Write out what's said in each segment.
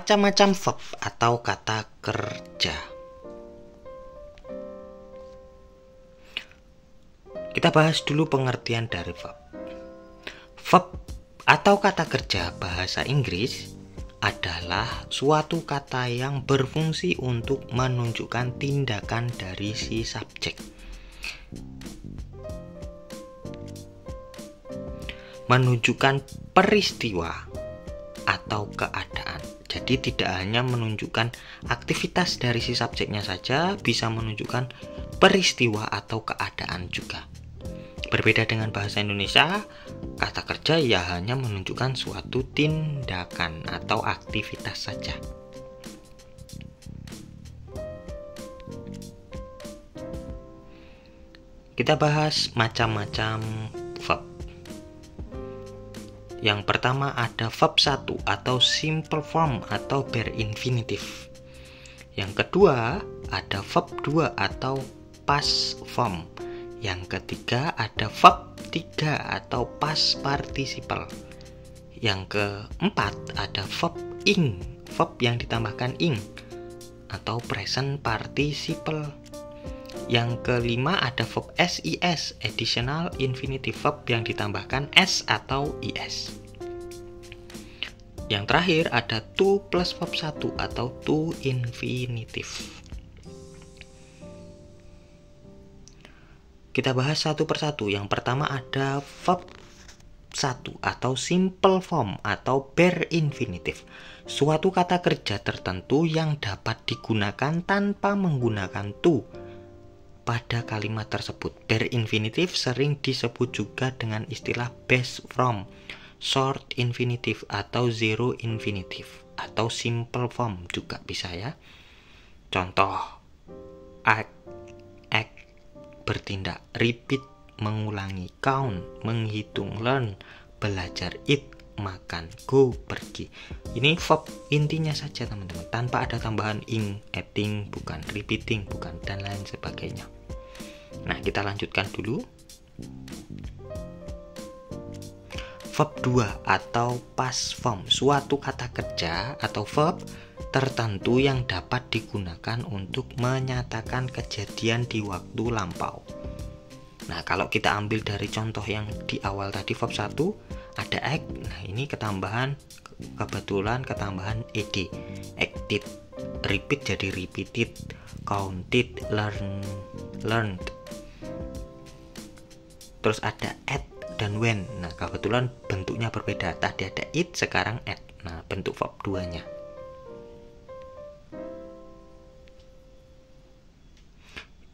Macam-macam verb atau kata kerja. Kita bahas dulu pengertian dari verb. Verb atau kata kerja bahasa Inggris adalah suatu kata yang berfungsi untuk menunjukkan tindakan dari si subjek. Menunjukkan peristiwa atau keadaan. Jadi tidak hanya menunjukkan aktivitas dari si subjeknya saja, bisa menunjukkan peristiwa atau keadaan juga. Berbeda dengan bahasa Indonesia, kata kerja ya hanya menunjukkan suatu tindakan atau aktivitas saja. Kita bahas macam-macam verb. Yang pertama ada verb 1 atau simple form atau bare infinitive. Yang kedua ada verb 2 atau past form. Yang ketiga ada verb 3 atau past participle. Yang keempat ada verb ing, verb yang ditambahkan ing atau present participle. Yang kelima ada verb SIS, additional infinitive verb yang ditambahkan S atau IS. Yang terakhir ada to plus verb 1 atau to infinitive. Kita bahas satu persatu. Yang pertama ada verb 1 atau simple form atau bare infinitive. Suatu kata kerja tertentu yang dapat digunakan tanpa menggunakan to pada kalimat tersebut. Bare infinitive sering disebut juga dengan istilah base form, short infinitive atau zero infinitive atau simple form juga bisa ya. Contoh: act, bertindak, repeat, mengulangi, count, menghitung, learn, belajar, eat, makan, go, pergi. Ini verb intinya saja teman-teman, tanpa ada tambahan ing, acting, bukan, repeating, bukan, dan lain sebagainya. Nah, kita lanjutkan dulu. Verb 2 atau past form, suatu kata kerja atau verb tertentu yang dapat digunakan untuk menyatakan kejadian di waktu lampau. Nah, kalau kita ambil dari contoh yang di awal tadi verb 1 ada act. Nah, ini ketambahan ed. Acted, repeat jadi repeated, counted, learned. Terus ada at dan when. Nah, kebetulan bentuknya berbeda. Tadi ada it, sekarang at. Nah, bentuk verb 2-nya.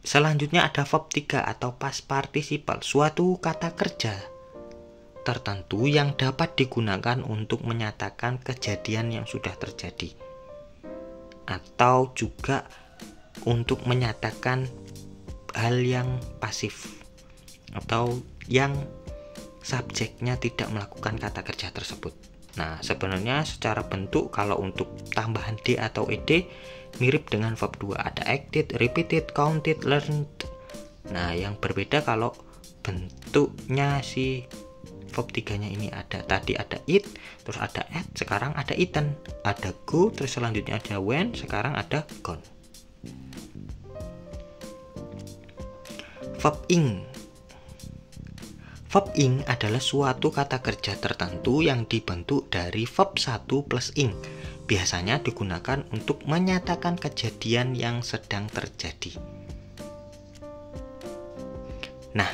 Selanjutnya ada verb 3 atau past participle, suatu kata kerja tertentu yang dapat digunakan untuk menyatakan kejadian yang sudah terjadi atau juga untuk menyatakan hal yang pasif atau yang subjeknya tidak melakukan kata kerja tersebut. Nah, sebenarnya secara bentuk kalau untuk tambahan D atau ED mirip dengan verb 2. Ada acted, repeated, counted, learned. Nah, yang berbeda kalau bentuknya si verb 3-nya ini ada. Tadi ada eat, terus ada at, sekarang ada eaten. Ada go, terus selanjutnya ada went, sekarang ada gone. Verb ing. Verb ing adalah suatu kata kerja tertentu yang dibentuk dari verb 1 plus ing. Biasanya digunakan untuk menyatakan kejadian yang sedang terjadi. Nah,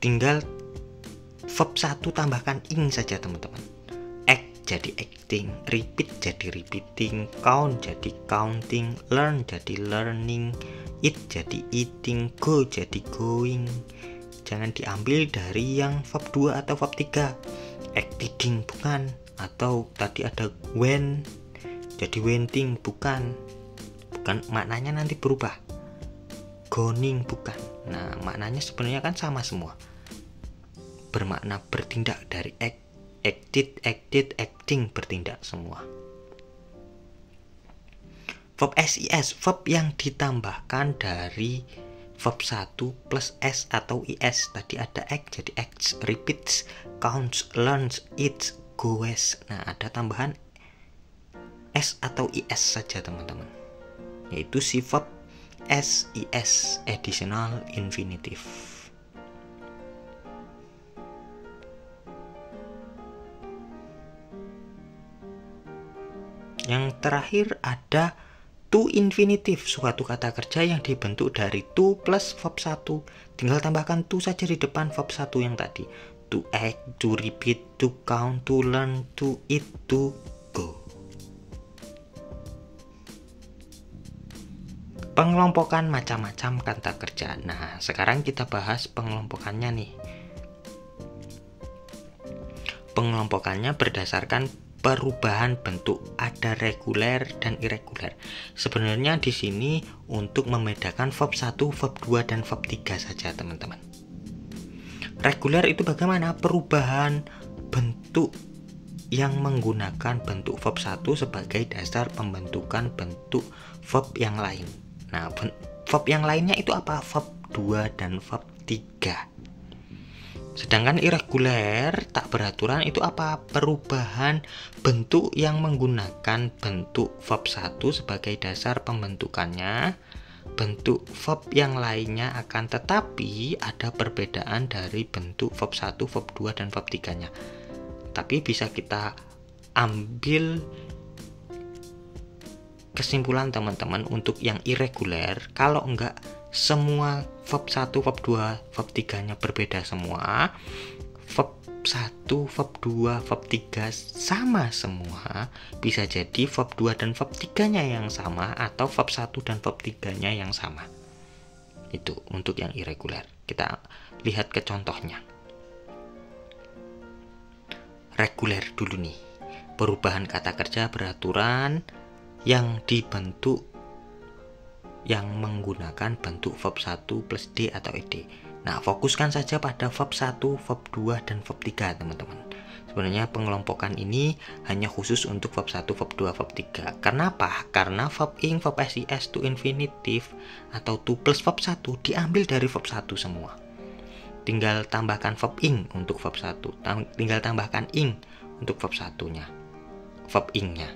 tinggal verb 1 tambahkan ing saja teman-teman. Act jadi acting, repeat jadi repeating, count jadi counting, learn jadi learning, eat jadi eating, go jadi going. Jangan diambil dari yang verb 2 atau verb 3. Acting bukan, atau tadi ada when jadi wenting bukan maknanya nanti berubah. Going bukan. Nah, maknanya sebenarnya kan sama semua, bermakna bertindak. Dari acted, acting, bertindak semua. Verb SIS, verb yang ditambahkan dari verb 1 plus S atau IS. Tadi ada act jadi acts, repeats, counts, learns, eats, goes. Nah, ada tambahan S atau IS saja teman-teman, yaitu si verb SIS, additional infinitive. Yang terakhir ada to infinitive, suatu kata kerja yang dibentuk dari to plus verb 1. Tinggal tambahkan to saja di depan verb 1 yang tadi. To act, to repeat, to count, to learn, to eat, to go. Pengelompokan macam-macam kata kerja. Nah, sekarang kita bahas pengelompokannya nih. Pengelompokannya berdasarkan perubahan bentuk, ada reguler dan irregular. Sebenarnya di sini untuk membedakan verb 1, verb 2 dan verb 3 saja, teman-teman. Reguler itu bagaimana? Perubahan bentuk yang menggunakan bentuk verb 1 sebagai dasar pembentukan bentuk verb yang lain. Nah, verb yang lainnya itu apa? Verb 2 dan verb 3. Sedangkan irregular, tak beraturan, itu apa? Perubahan bentuk yang menggunakan bentuk verb 1 sebagai dasar pembentukannya. Bentuk verb yang lainnya akan tetapi ada perbedaan dari bentuk verb 1, verb 2, dan verb 3-nya. Tapi bisa kita ambil kesimpulan teman-teman untuk yang irregular, kalau enggak semua verb 1, verb 2, verb 3-nya berbeda semua, verb 1, verb 2, verb 3 sama semua, bisa jadi verb 2 dan verb 3-nya yang sama atau verb 1 dan verb 3-nya yang sama. Itu untuk yang irregular. Kita lihat ke contohnya. Reguler dulu nih. Perubahan kata kerja beraturan yang dibentuk yang menggunakan bentuk verb 1 plus D atau ED. Nah, fokuskan saja pada verb 1, verb 2, dan verb 3, teman-teman. Sebenarnya pengelompokan ini hanya khusus untuk verb 1, verb 2, verb 3. Kenapa? Karena verb ing, verb SIS, to infinitive, atau to plus verb 1 diambil dari verb 1 semua. Tinggal tambahkan verb ing untuk verb 1. Tinggal tambahkan ing untuk verb 1-nya. Verb ing-nya.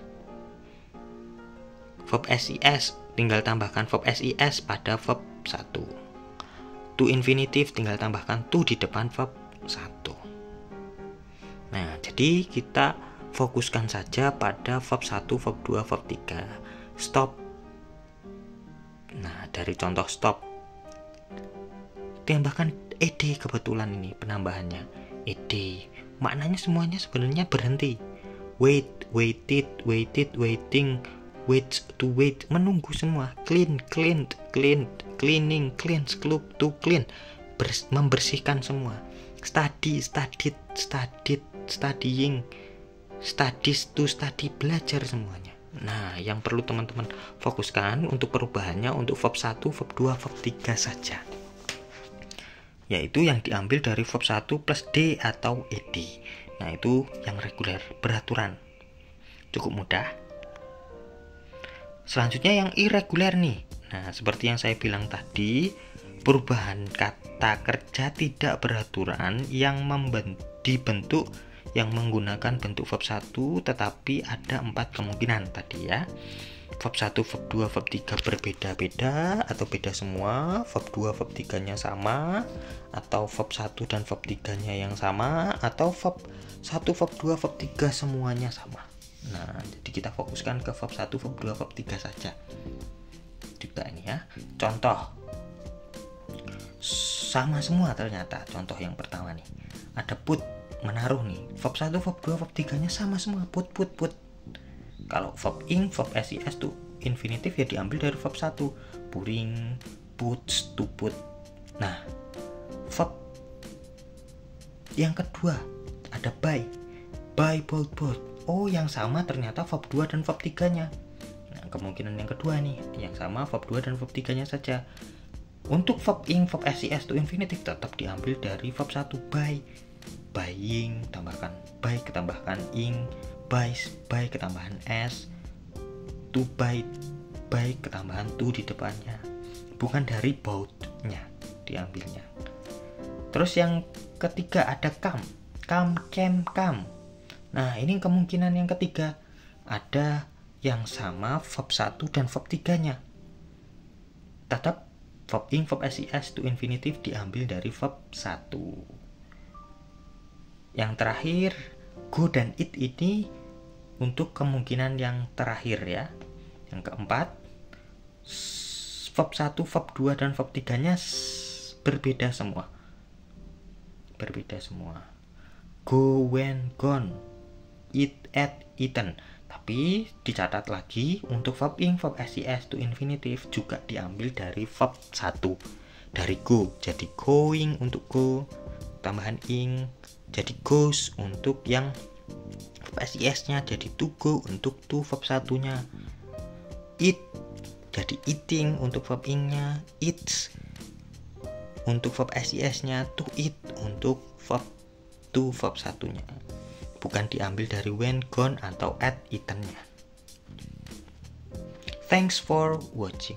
Verb SIS, tinggal tambahkan verb SIS pada verb 1. To infinitive, tinggal tambahkan to di depan verb 1. Nah, jadi kita fokuskan saja pada verb 1, verb 2, verb 3. Stop. Nah, dari contoh stop, tambahkan ed, kebetulan ini penambahannya. Ed, maknanya semuanya sebenarnya berhenti. Wait, waited, waited, waiting, wait, to wait, menunggu semua. Clean, cleaned, cleaned, cleaning, cleans, to clean, membersihkan semua. Study, studied, studied, studying, studies, to study, belajar semuanya. Nah, yang perlu teman-teman fokuskan untuk perubahannya untuk verb 1, verb 2, verb 3 saja, yaitu yang diambil dari verb 1 plus D atau ED. Nah, itu yang reguler, beraturan. Cukup mudah. Selanjutnya yang irregular nih. Nah, seperti yang saya bilang tadi, perubahan kata kerja tidak beraturan yang dibentuk yang menggunakan bentuk verb 1, tetapi ada 4 kemungkinan tadi ya. Verb 1, verb 2, verb 3 berbeda-beda atau beda semua, verb 2, verb 3-nya sama, atau verb 1 dan verb 3-nya yang sama, atau verb 1, verb 2, verb 3 semuanya sama. Nah, jadi kita fokuskan ke verb 1, verb 2, verb 3 saja. Juga ini ya. Contoh. Sama semua ternyata. Contoh yang pertama nih. Ada put, menaruh nih. Verb 1, verb 2, verb 3-nya sama semua. Put. Kalau verb ing, verb SIS to infinitive ya diambil dari verb 1. Puring, puts, to put. Nah, verb yang kedua ada buy. Buy, bought. Oh, yang sama ternyata verb 2 dan verb 3-nya. Nah, kemungkinan yang kedua nih, yang sama verb 2 dan verb 3-nya saja. Untuk verb ing, verb SIS to infinitive tetap diambil dari verb 1, buy. Buying, tambahkan buy, ketambahkan ing, buys, buy, ketambahan s, to buy, ketambahan to di depannya. Bukan dari bought-nya diambilnya. Terus yang ketiga ada come, came. Nah, ini kemungkinan yang ketiga. Ada yang sama verb 1 dan verb 3-nya. Tetap verb ing, verb SIS to infinitive diambil dari verb 1. Yang terakhir, go dan it ini untuk kemungkinan yang terakhir ya. Yang keempat, verb 1, verb 2, dan verb 3-nya berbeda semua. Go, went, gone, eat, ate, eaten. Tapi dicatat lagi untuk verb ing, verb SIS to infinitive juga diambil dari verb 1. Dari go, jadi going untuk go, tambahan ing, jadi goes untuk yang verb SIS-nya, jadi to go untuk to verb 1-nya. Eat, jadi eating untuk verb ing-nya. Eats untuk verb SIS-nya. To eat untuk verb to verb 1-nya. Bukan diambil dari went, gone, atau at, eaten-nya. Thanks for watching.